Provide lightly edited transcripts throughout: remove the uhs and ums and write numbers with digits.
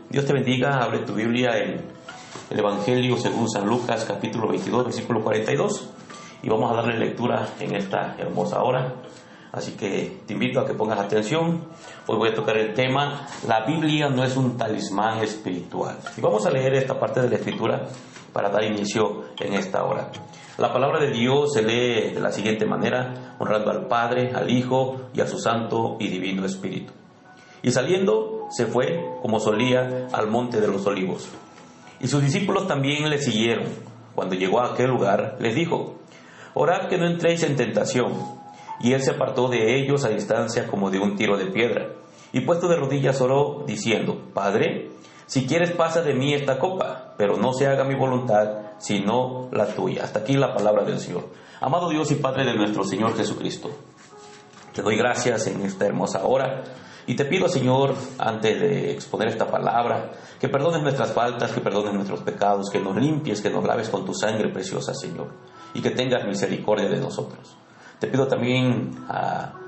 Dios te bendiga. Abre tu Biblia en el Evangelio según San Lucas, capítulo 22, versículo 42. Y vamos a darle lectura en esta hermosa hora. Así que te invito a que pongas atención. Hoy voy a tocar el tema: la Biblia no es un talismán espiritual. Y vamos a leer esta parte de la Escritura para dar inicio en esta hora. La palabra de Dios se lee de la siguiente manera, honrando al Padre, al Hijo y a su Santo y Divino Espíritu. Y saliendo, se fue, como solía, al monte de los Olivos. Y sus discípulos también le siguieron. Cuando llegó a aquel lugar, les dijo: orad que no entréis en tentación. Y él se apartó de ellos a distancia como de un tiro de piedra. Y puesto de rodillas oró, diciendo: Padre, si quieres pasa de mí esta copa, pero no se haga mi voluntad, sino la tuya. Hasta aquí la palabra del Señor. Amado Dios y Padre de nuestro Señor Jesucristo, te doy gracias en esta hermosa hora. Y te pido, Señor, antes de exponer esta palabra, que perdones nuestras faltas, que perdones nuestros pecados, que nos limpies, que nos laves con tu sangre preciosa, Señor, y que tengas misericordia de nosotros. Te pido también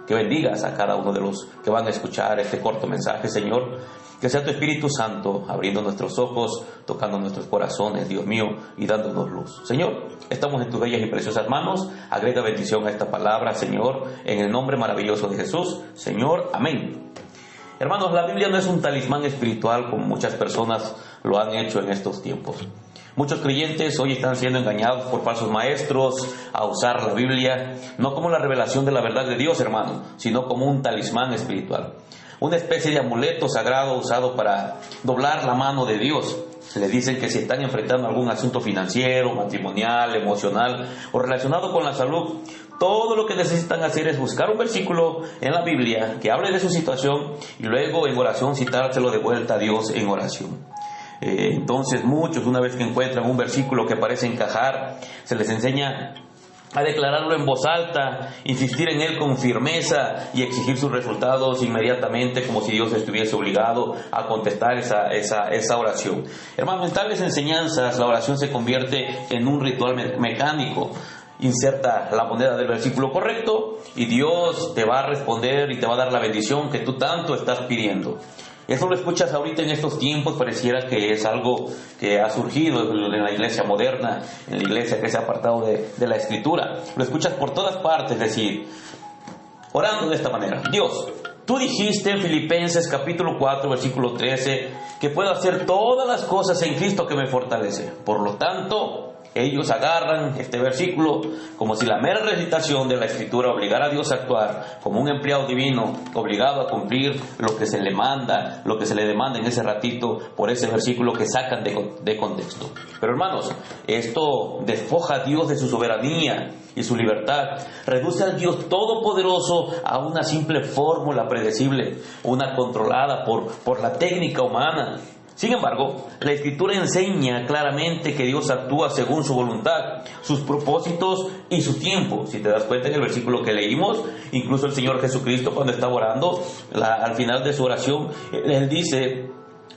que bendigas a cada uno de los que van a escuchar este corto mensaje, Señor, que sea tu Espíritu Santo abriendo nuestros ojos, tocando nuestros corazones, Dios mío, y dándonos luz. Señor, estamos en tus bellas y preciosas manos. Agrega bendición a esta palabra, Señor, en el nombre maravilloso de Jesús, Señor. Amén. Hermanos, la Biblia no es un talismán espiritual como muchas personas lo han hecho en estos tiempos. Muchos creyentes hoy están siendo engañados por falsos maestros a usar la Biblia no como la revelación de la verdad de Dios, hermano, sino como un talismán espiritual. Una especie de amuleto sagrado usado para doblar la mano de Dios. Le dicen que si están enfrentando algún asunto financiero, matrimonial, emocional o relacionado con la salud, todo lo que necesitan hacer es buscar un versículo en la Biblia que hable de su situación y luego en oración citárselo de vuelta a Dios en oración. Entonces muchos, una vez que encuentran un versículo que parece encajar, se les enseña a declararlo en voz alta, insistir en él con firmeza y exigir sus resultados inmediatamente, como si Dios estuviese obligado a contestar esa oración. Hermano, en tales enseñanzas la oración se convierte en un ritual mecánico. Inserta la moneda del versículo correcto y Dios te va a responder y te va a dar la bendición que tú tanto estás pidiendo. Eso lo escuchas ahorita en estos tiempos, pareciera que es algo que ha surgido en la iglesia moderna, en la iglesia que se ha apartado de la Escritura. Lo escuchas por todas partes decir, orando de esta manera: Dios, tú dijiste en Filipenses capítulo 4, versículo 13, que puedo hacer todas las cosas en Cristo que me fortalece. Por lo tanto, ellos agarran este versículo como si la mera recitación de la Escritura obligara a Dios a actuar como un empleado divino, obligado a cumplir lo que se le manda, lo que se le demanda en ese ratito por ese versículo que sacan de contexto. Pero hermanos, esto despoja a Dios de su soberanía y su libertad, reduce al Dios todopoderoso a una simple fórmula predecible, una controlada por la técnica humana. Sin embargo, la Escritura enseña claramente que Dios actúa según su voluntad, sus propósitos y su tiempo. Si te das cuenta en el versículo que leímos, incluso el Señor Jesucristo, cuando estaba orando, al final de su oración, Él dice: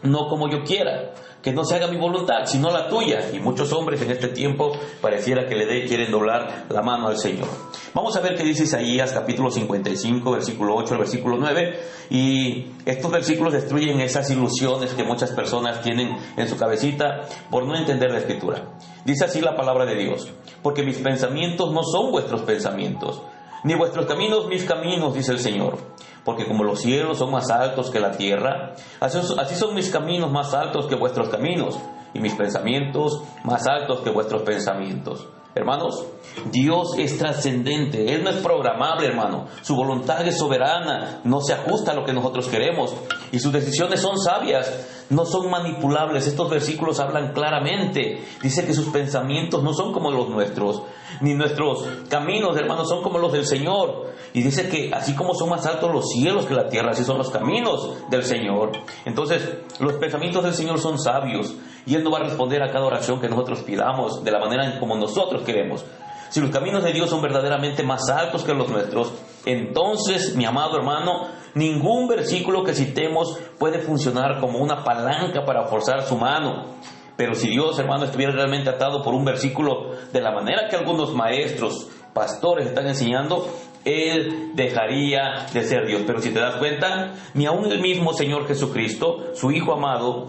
no como yo quiera, que no se haga mi voluntad, sino la tuya. Y muchos hombres en este tiempo pareciera que quieren doblar la mano al Señor. Vamos a ver qué dice Isaías capítulo 55, versículo 8 al versículo 9. Y estos versículos destruyen esas ilusiones que muchas personas tienen en su cabecita por no entender la Escritura. Dice así la palabra de Dios: porque mis pensamientos no son vuestros pensamientos, ni vuestros caminos mis caminos, dice el Señor. Porque como los cielos son más altos que la tierra, así son mis caminos más altos que vuestros caminos, y mis pensamientos más altos que vuestros pensamientos. Hermanos, Dios es trascendente, Él no es programable, hermano. Su voluntad es soberana, no se ajusta a lo que nosotros queremos, y sus decisiones son sabias, no son manipulables. Estos versículos hablan claramente. Dice que sus pensamientos no son como los nuestros, ni nuestros caminos, hermanos, son como los del Señor. Y dice que así como son más altos los cielos que la tierra, así son los caminos del Señor. Entonces, los pensamientos del Señor son sabios, y Él no va a responder a cada oración que nosotros pidamos de la manera en como nosotros queremos. Si los caminos de Dios son verdaderamente más altos que los nuestros, entonces, mi amado hermano, ningún versículo que citemos puede funcionar como una palanca para forzar su mano. Pero si Dios, hermano, estuviera realmente atado por un versículo de la manera que algunos maestros, pastores están enseñando, Él dejaría de ser Dios. Pero si te das cuenta, ni aun el mismo Señor Jesucristo, su Hijo amado,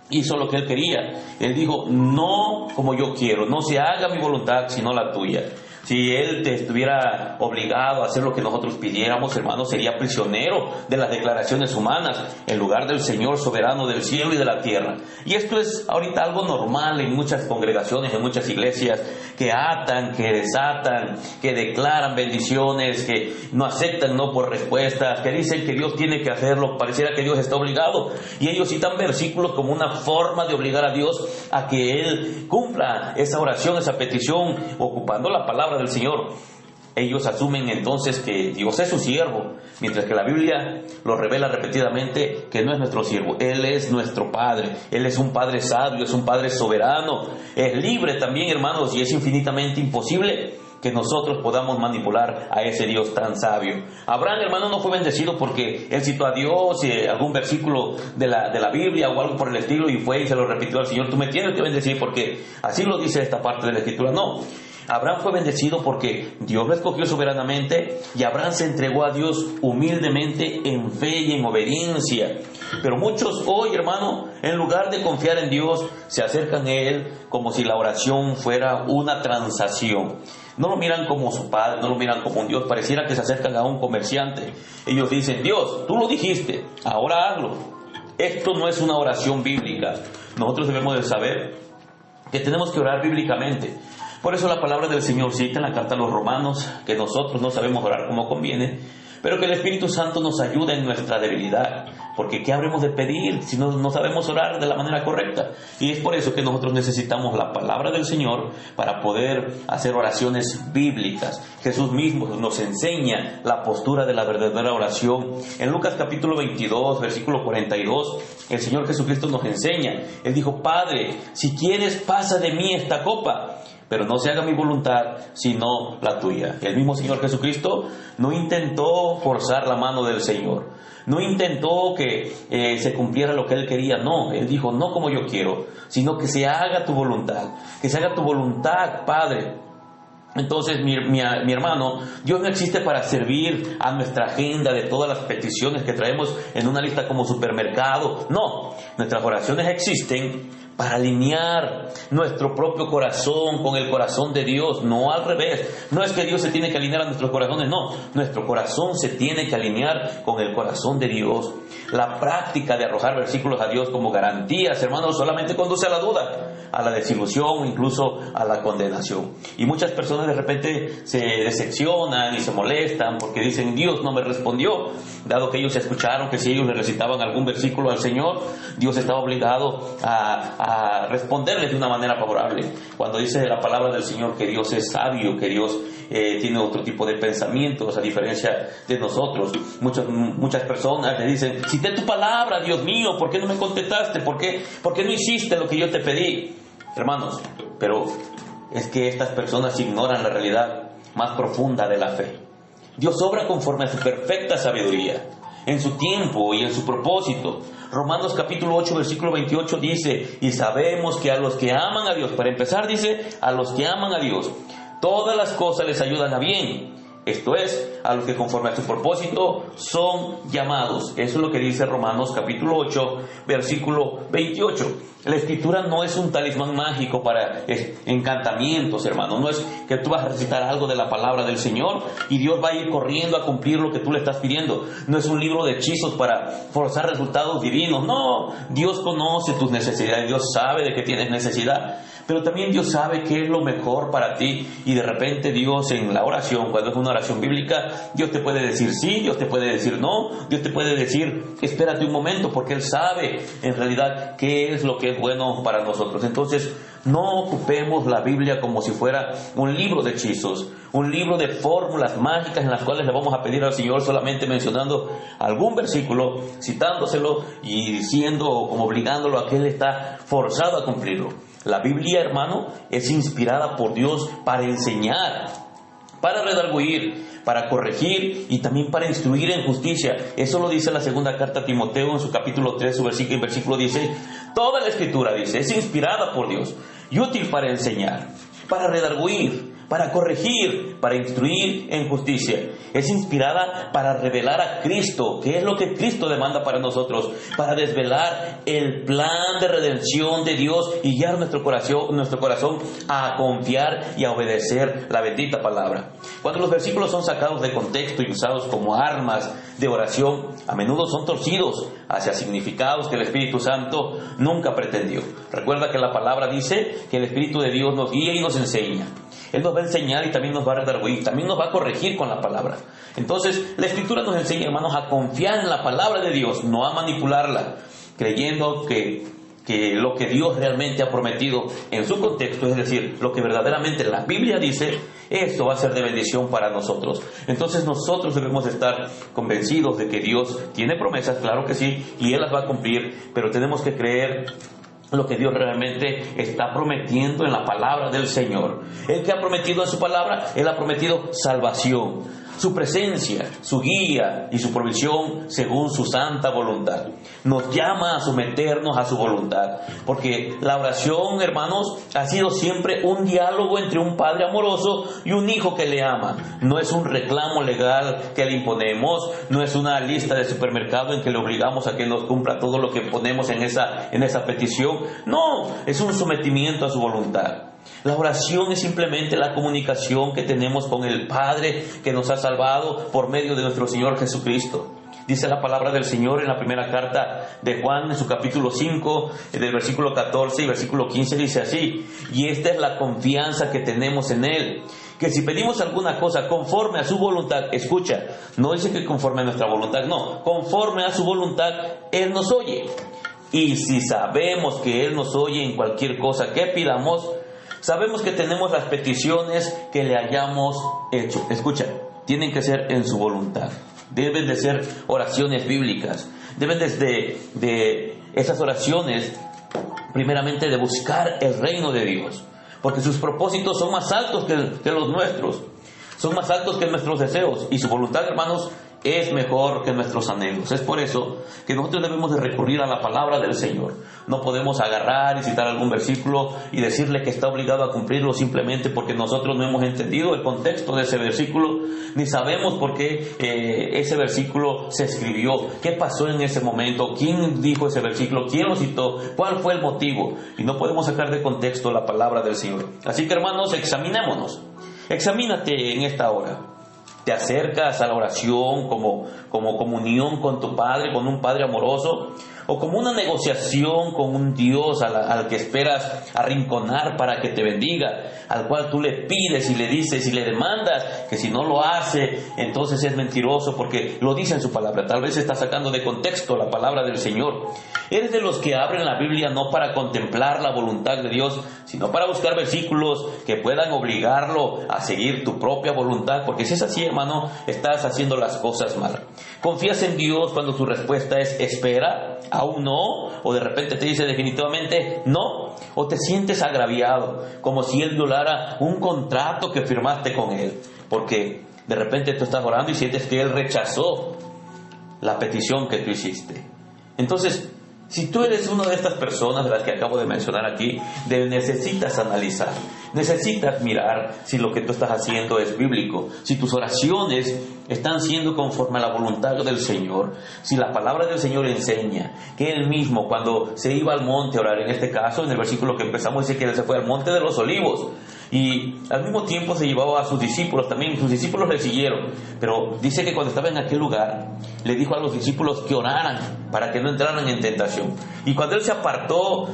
hizo lo que Él quería. Él dijo, no como yo quiero, no se haga mi voluntad sino la tuya. Si Él te estuviera obligado a hacer lo que nosotros pidiéramos, hermano, sería prisionero de las declaraciones humanas en lugar del Señor soberano del cielo y de la tierra. Y esto es ahorita algo normal en muchas congregaciones, en muchas iglesias, que atan, que desatan, que declaran bendiciones, que no aceptan no por respuestas, que dicen que Dios tiene que hacerlo, pareciera que Dios está obligado. Y ellos citan versículos como una forma de obligar a Dios a que Él cumpla esa oración, esa petición, ocupando la palabra del Señor. Ellos asumen entonces que Dios es su siervo, mientras que la Biblia lo revela repetidamente que no es nuestro siervo. Él es nuestro Padre. Él es un Padre sabio, es un Padre soberano, es libre también, hermanos, y es infinitamente imposible que nosotros podamos manipular a ese Dios tan sabio. Abraham, hermano, no fue bendecido porque él citó a Dios, algún versículo de la Biblia o algo por el estilo, y fue y se lo repitió al Señor: tú me tienes que bendecir porque así lo dice esta parte de la Escritura. No. Abraham fue bendecido porque Dios lo escogió soberanamente y Abraham se entregó a Dios humildemente en fe y en obediencia. Pero muchos hoy, hermano, en lugar de confiar en Dios, se acercan a Él como si la oración fuera una transacción. No lo miran como su Padre, no lo miran como un Dios, pareciera que se acercan a un comerciante. Ellos dicen: Dios, tú lo dijiste, ahora hazlo. Esto no es una oración bíblica. Nosotros debemos de saber que tenemos que orar bíblicamente. Por eso la palabra del Señor cita en la carta a los Romanos que nosotros no sabemos orar como conviene, pero que el Espíritu Santo nos ayuda en nuestra debilidad. Porque ¿qué habremos de pedir si no sabemos orar de la manera correcta? Y es por eso que nosotros necesitamos la palabra del Señor para poder hacer oraciones bíblicas. Jesús mismo nos enseña la postura de la verdadera oración. En Lucas capítulo 22, versículo 42, el Señor Jesucristo nos enseña. Él dijo: Padre, si quieres, pasa de mí esta copa, pero no se haga mi voluntad, sino la tuya. El mismo Señor Jesucristo no intentó forzar la mano del Señor. No intentó que se cumpliera lo que Él quería. No, Él dijo: no como yo quiero, sino que se haga tu voluntad. Que se haga tu voluntad, Padre. Entonces, mi hermano, Dios no existe para servir a nuestra agenda de todas las peticiones que traemos en una lista como supermercado. No, nuestras oraciones existen para alinear nuestro propio corazón con el corazón de Dios, no al revés. No es que Dios se tiene que alinear a nuestros corazones, no. Nuestro corazón se tiene que alinear con el corazón de Dios. La práctica de arrojar versículos a Dios como garantías, hermanos, solamente conduce a la duda, a la desilusión o incluso a la condenación. Y muchas personas de repente se decepcionan y se molestan porque dicen: Dios no me respondió, dado que ellos escucharon que si ellos le recitaban algún versículo al Señor, Dios estaba obligado a responderles de una manera favorable. Cuando dice la palabra del Señor que Dios es sabio, que Dios tiene otro tipo de pensamientos a diferencia de nosotros, muchas personas le dicen: cité tu palabra, Dios mío, ¿por qué no me contestaste? ¿Por qué no hiciste lo que yo te pedí? Hermanos, pero es que estas personas ignoran la realidad más profunda de la fe. Dios obra conforme a su perfecta sabiduría, en su tiempo y en su propósito. Romanos capítulo 8, versículo 28 dice: y sabemos que a los que aman a Dios, para empezar dice, a los que aman a Dios, todas las cosas les ayudan a bien. Esto es, a los que conforme a su propósito son llamados. Eso es lo que dice Romanos capítulo 8, versículo 28. La Escritura no es un talismán mágico para encantamientos, hermano. No es que tú vas a recitar algo de la palabra del Señor y Dios va a ir corriendo a cumplir lo que tú le estás pidiendo. No es un libro de hechizos para forzar resultados divinos. No, Dios conoce tus necesidades, Dios sabe de que tienes necesidad. Pero también Dios sabe qué es lo mejor para ti. Y de repente Dios en la oración, cuando es una oración bíblica, Dios te puede decir sí, Dios te puede decir no, Dios te puede decir espérate un momento, porque Él sabe en realidad qué es lo que es bueno para nosotros. Entonces, no ocupemos la Biblia como si fuera un libro de hechizos, un libro de fórmulas mágicas en las cuales le vamos a pedir al Señor solamente mencionando algún versículo, citándoselo y diciendo como obligándolo a que Él está forzado a cumplirlo. La Biblia, hermano, es inspirada por Dios para enseñar, para redarguir, para corregir y también para instruir en justicia. Eso lo dice la segunda carta a Timoteo en su capítulo 3, su versículo 16. Toda la Escritura, dice, es inspirada por Dios y útil para enseñar, para redarguir, para corregir, para instruir en justicia. Es inspirada para revelar a Cristo, que es lo que Cristo demanda para nosotros, para desvelar el plan de redención de Dios y guiar nuestro corazón a confiar y a obedecer la bendita palabra. Cuando los versículos son sacados de contexto y usados como armas de oración, a menudo son torcidos hacia significados que el Espíritu Santo nunca pretendió. Recuerda que la palabra dice que el Espíritu de Dios nos guía y nos enseña. Él nos va a enseñar y también nos va a redarguir, también nos va a corregir con la palabra. Entonces, la Escritura nos enseña, hermanos, a confiar en la palabra de Dios, no a manipularla, creyendo que lo que Dios realmente ha prometido en su contexto, es decir, lo que verdaderamente la Biblia dice, esto va a ser de bendición para nosotros. Entonces nosotros debemos estar convencidos de que Dios tiene promesas, claro que sí, y Él las va a cumplir, pero tenemos que creer lo que Dios realmente está prometiendo en la palabra del Señor. Él que ha prometido en su palabra, Él ha prometido salvación, su presencia, su guía y su provisión según su santa voluntad. Nos llama a someternos a su voluntad, porque la oración, hermanos, ha sido siempre un diálogo entre un padre amoroso y un hijo que le ama. No es un reclamo legal que le imponemos, no es una lista de supermercado en que le obligamos a que nos cumpla todo lo que ponemos en esa petición. No, es un sometimiento a su voluntad. La oración es simplemente la comunicación que tenemos con el Padre que nos ha salvado por medio de nuestro Señor Jesucristo. Dice la palabra del Señor en la primera carta de Juan, en su capítulo 5, del versículo 14 y versículo 15, dice así: y esta es la confianza que tenemos en Él, que si pedimos alguna cosa conforme a su voluntad, escucha, no dice que conforme a nuestra voluntad, no, conforme a su voluntad, Él nos oye. Y si sabemos que Él nos oye en cualquier cosa que pidamos, sabemos que tenemos las peticiones que le hayamos hecho. Escucha, tienen que ser en su voluntad. Deben de ser oraciones bíblicas. Deben de esas oraciones, primeramente, de buscar el reino de Dios. Porque sus propósitos son más altos que los nuestros. Son más altos que nuestros deseos. Y su voluntad, hermanos, es mejor que nuestros anhelos. Es por eso que nosotros debemos de recurrir a la palabra del Señor. No podemos agarrar y citar algún versículo y decirle que está obligado a cumplirlo simplemente porque nosotros no hemos entendido el contexto de ese versículo, ni sabemos por qué ese versículo se escribió, qué pasó en ese momento, quién dijo ese versículo, quién lo citó, cuál fue el motivo. Y no podemos sacar de contexto la palabra del Señor. Así que, hermanos, examinémonos. Examínate en esta hora. Te acercas a la oración como comunión con tu Padre, con un Padre amoroso, o como una negociación con un Dios al que esperas arrinconar para que te bendiga, al cual tú le pides y le dices y le demandas que si no lo hace, entonces es mentiroso porque lo dice en su palabra. Tal vez está sacando de contexto la palabra del Señor. Eres de los que abren la Biblia no para contemplar la voluntad de Dios, sino para buscar versículos que puedan obligarlo a seguir tu propia voluntad, porque si es así, hermano, estás haciendo las cosas mal. ¿Confías en Dios cuando tu respuesta es espera, aún no? O de repente te dice definitivamente no, o te sientes agraviado, como si Él violara un contrato que firmaste con Él, porque de repente tú estás orando y sientes que Él rechazó la petición que tú hiciste. Entonces, si tú eres una de estas personas de las que acabo de mencionar aquí, necesitas analizar, necesitas mirar si lo que tú estás haciendo es bíblico, si tus oraciones están siendo conforme a la voluntad del Señor, si la palabra del Señor enseña que Él mismo, cuando se iba al monte a orar, en este caso, en el versículo que empezamos, dice que Él se fue al monte de los olivos, y al mismo tiempo se llevaba a sus discípulos también. Sus discípulos le siguieron, pero dice que cuando estaba en aquel lugar le dijo a los discípulos que oraran para que no entraran en tentación. Y cuando Él se apartó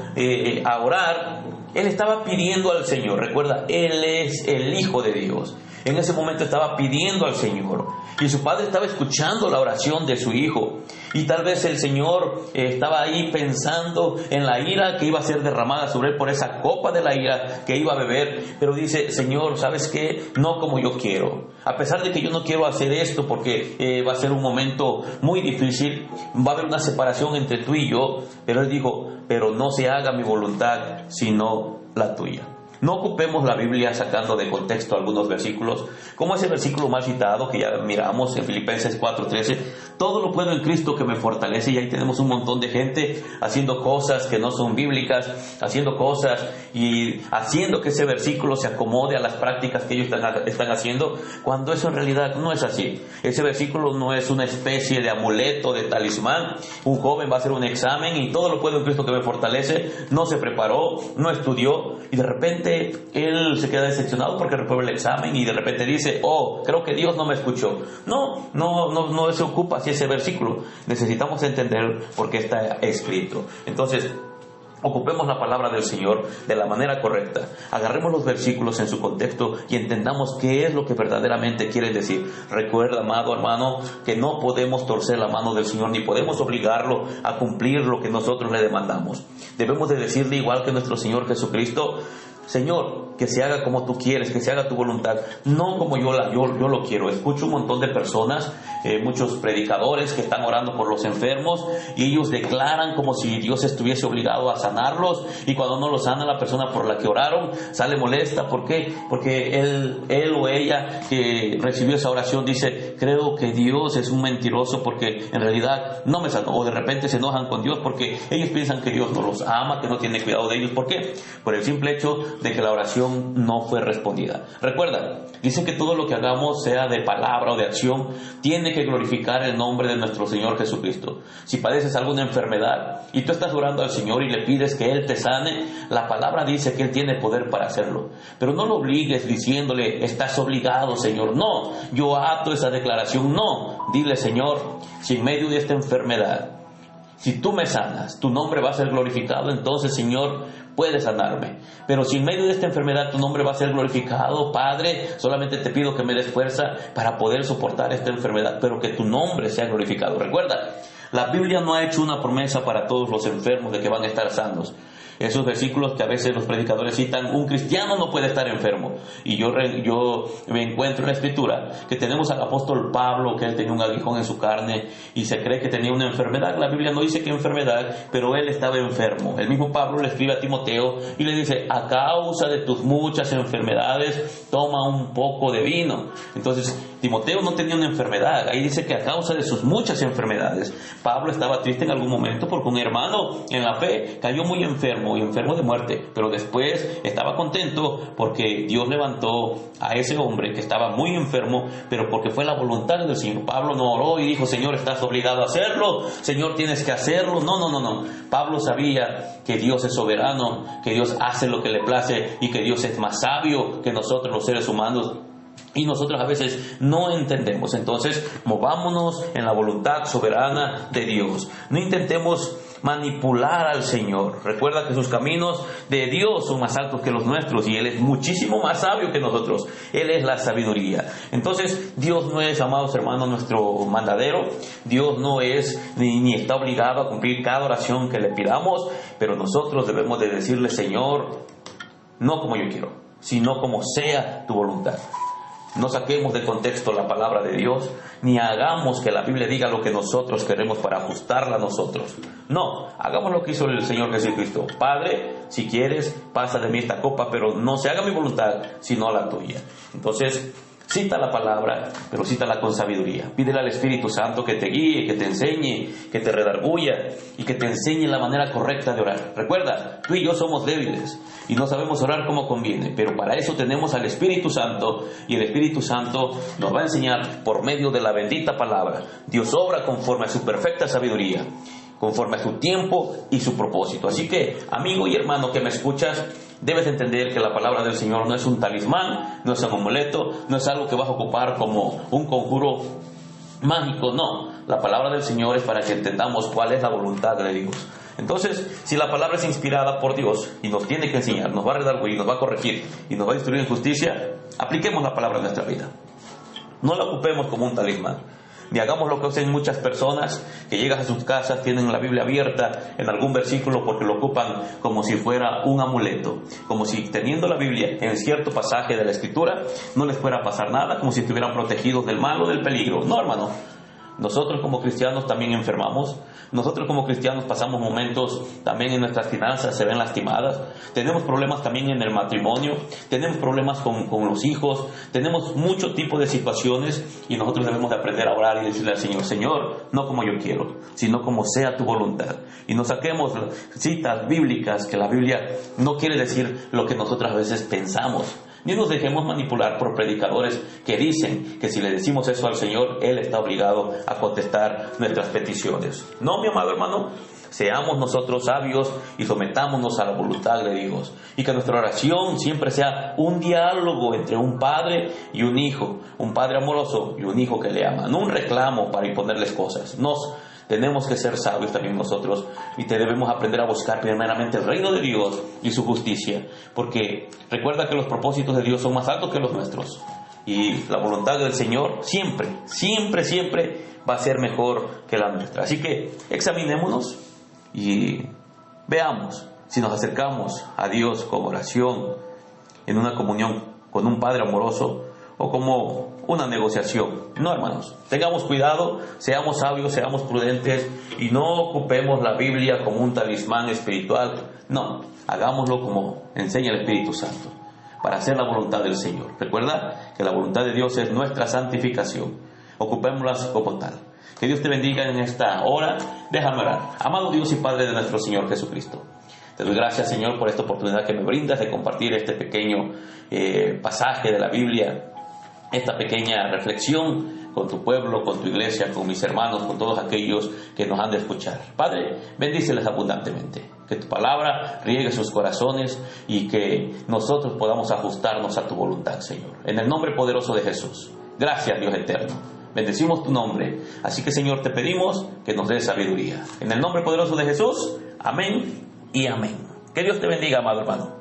a orar, Él estaba pidiendo al Señor. Recuerda, Él es el Hijo de Dios. En ese momento estaba pidiendo al Señor, y su padre estaba escuchando la oración de su hijo, y tal vez el Señor estaba ahí pensando en la ira que iba a ser derramada sobre él por esa copa de la ira que iba a beber, pero dice: Señor, ¿sabes qué? No como yo quiero, a pesar de que yo no quiero hacer esto porque va a ser un momento muy difícil, va a haber una separación entre tú y yo, pero Él dijo: pero no se haga mi voluntad sino la tuya. No ocupemos la Biblia sacando de contexto algunos versículos, como ese versículo más citado que ya miramos en Filipenses 4:13, todo lo puedo en Cristo que me fortalece. Y ahí tenemos un montón de gente haciendo cosas que no son bíblicas, haciendo cosas y haciendo que ese versículo se acomode a las prácticas que ellos están haciendo, cuando eso en realidad no es así. Ese versículo no es una especie de amuleto, de talismán. Un joven va a hacer un examen y todo lo puedo en Cristo que me fortalece, no se preparó, no estudió, y de repente él se queda decepcionado porque reprueba el examen y de repente dice: oh, creo que Dios no me escuchó. No se ocupa así ese versículo. Necesitamos entender por qué está escrito. Entonces, ocupemos la palabra del Señor de la manera correcta. Agarremos los versículos en su contexto y entendamos qué es lo que verdaderamente quieren decir. Recuerda, amado hermano, que no podemos torcer la mano del Señor, ni podemos obligarlo a cumplir lo que nosotros le demandamos. Debemos de decirle, igual que nuestro Señor Jesucristo: Señor, que se haga como tú quieres, que se haga tu voluntad, no como yo lo quiero. Escucho un montón de personas, muchos predicadores que están orando por los enfermos, y ellos declaran como si Dios estuviese obligado a sanarlos, y cuando no lo sana la persona por la que oraron sale molesta. ¿Por qué? Porque él o ella que recibió esa oración dice: creo que Dios es un mentiroso porque en realidad no me sanó. O de repente se enojan con Dios porque ellos piensan que Dios no los ama, que no tiene cuidado de ellos. ¿Por qué? Por el simple hecho de que la oración no fue respondida. Recuerda, dice que todo lo que hagamos, sea de palabra o de acción, tiene que glorificar el nombre de nuestro Señor Jesucristo. Si padeces alguna enfermedad y tú estás orando al Señor y le pides que Él te sane, la palabra dice que Él tiene poder para hacerlo. Pero no lo obligues diciéndole: estás obligado, Señor. No, yo ato esa declaración. No, dile: Señor, si en medio de esta enfermedad, si tú me sanas, tu nombre va a ser glorificado, entonces, Señor, puedes sanarme. Pero si en medio de esta enfermedad tu nombre va a ser glorificado, Padre, solamente te pido que me des fuerza para poder soportar esta enfermedad, pero que tu nombre sea glorificado. Recuerda, la Biblia no ha hecho una promesa para todos los enfermos de que van a estar sanos. Esos versículos que a veces los predicadores citan: un cristiano no puede estar enfermo. Y yo me encuentro en la Escritura que tenemos al apóstol Pablo, que él tenía un aguijón en su carne y se cree que tenía una enfermedad. La Biblia no dice qué enfermedad, pero él estaba enfermo. El mismo Pablo le escribe a Timoteo y le dice: a causa de tus muchas enfermedades, toma un poco de vino. Entonces, Timoteo no tenía una enfermedad. Ahí dice que a causa de sus muchas enfermedades. Pablo estaba triste en algún momento porque un hermano en la fe cayó muy enfermo de muerte, pero después estaba contento porque Dios levantó a ese hombre que estaba muy enfermo, pero porque fue la voluntad del Señor. Pablo no oró y dijo: Señor, estás obligado a hacerlo, Señor, tienes que hacerlo. No. Pablo sabía que Dios es soberano, que Dios hace lo que le place y que Dios es más sabio que nosotros los seres humanos. Y nosotros a veces no entendemos. Entonces, movámonos en la voluntad soberana de Dios. No intentemos manipular al Señor. Recuerda que sus caminos de Dios son más altos que los nuestros y Él es muchísimo más sabio que nosotros. Él es la sabiduría. Entonces, Dios no es, amados hermanos, nuestro mandadero. Dios no es ni está obligado a cumplir cada oración que le pidamos, pero nosotros debemos de decirle: Señor, no como yo quiero, sino como sea tu voluntad. No saquemos de contexto la palabra de Dios, ni hagamos que la Biblia diga lo que nosotros queremos para ajustarla a nosotros. No, hagamos lo que hizo el Señor Jesucristo. Padre, si quieres, pasa de mí esta copa, pero no se haga mi voluntad, sino la tuya. Entonces, cita la palabra, pero cítala con sabiduría. Pídele al Espíritu Santo que te guíe, que te enseñe, que te redarguya y que te enseñe la manera correcta de orar. Recuerda, tú y yo somos débiles y no sabemos orar como conviene, pero para eso tenemos al Espíritu Santo, y el Espíritu Santo nos va a enseñar por medio de la bendita palabra. Dios obra conforme a su perfecta sabiduría, conforme a su tiempo y su propósito. Así que, amigo y hermano que me escuchas, debes entender que la palabra del Señor no es un talismán, no es un amuleto, no es algo que vas a ocupar como un conjuro mágico. No, la palabra del Señor es para que entendamos cuál es la voluntad de Dios. Entonces, si la palabra es inspirada por Dios y nos tiene que enseñar, nos va a redarguir, nos va a corregir y nos va a instruir en justicia, apliquemos la palabra en nuestra vida. No la ocupemos como un talismán. Ni hagamos lo que hacen muchas personas, que llegan a sus casas, tienen la Biblia abierta en algún versículo porque lo ocupan como si fuera un amuleto, como si teniendo la Biblia en cierto pasaje de la Escritura no les fuera a pasar nada, como si estuvieran protegidos del mal o del peligro. No, hermano, Nosotros como cristianos también enfermamos. Nosotros como cristianos pasamos momentos también en nuestras finanzas, se ven lastimadas. Tenemos problemas también en el matrimonio. Tenemos problemas con los hijos. Tenemos mucho tipo de situaciones y nosotros debemos de aprender a orar y decirle al Señor: Señor, no como yo quiero, sino como sea tu voluntad. Y nos saquemos citas bíblicas, que la Biblia no quiere decir lo que nosotras a veces pensamos. Ni nos dejemos manipular por predicadores que dicen que si le decimos eso al Señor, Él está obligado a contestar nuestras peticiones. No, mi amado hermano, seamos nosotros sabios y sometámonos a la voluntad de Dios. Y que nuestra oración siempre sea un diálogo entre un padre y un hijo, un padre amoroso y un hijo que le ama. No un reclamo para imponerles cosas. Tenemos que ser sabios también nosotros y debemos aprender a buscar primeramente el reino de Dios y su justicia, porque recuerda que los propósitos de Dios son más altos que los nuestros y la voluntad del Señor siempre va a ser mejor que la nuestra. Así que examinémonos y veamos si nos acercamos a Dios con oración, en una comunión con un Padre amoroso, o como una negociación. No, hermanos, tengamos cuidado, seamos sabios, seamos prudentes y no ocupemos la Biblia como un talismán espiritual. No, hagámoslo como enseña el Espíritu Santo, para hacer la voluntad del Señor. Recuerda que la voluntad de Dios es nuestra santificación. Ocupémoslas como tal. Que Dios te bendiga en esta hora. Déjame orar. Amado Dios y Padre de nuestro Señor Jesucristo, te doy gracias, Señor, por esta oportunidad que me brindas de compartir este pequeño pasaje de la Biblia, esta pequeña reflexión con tu pueblo, con tu iglesia, con mis hermanos, con todos aquellos que nos han de escuchar. Padre, bendíceles abundantemente. Que tu palabra riegue sus corazones y que nosotros podamos ajustarnos a tu voluntad, Señor. En el nombre poderoso de Jesús. Gracias, Dios eterno. Bendecimos tu nombre. Así que, Señor, te pedimos que nos des sabiduría. En el nombre poderoso de Jesús. Amén y amén. Que Dios te bendiga, amado hermano.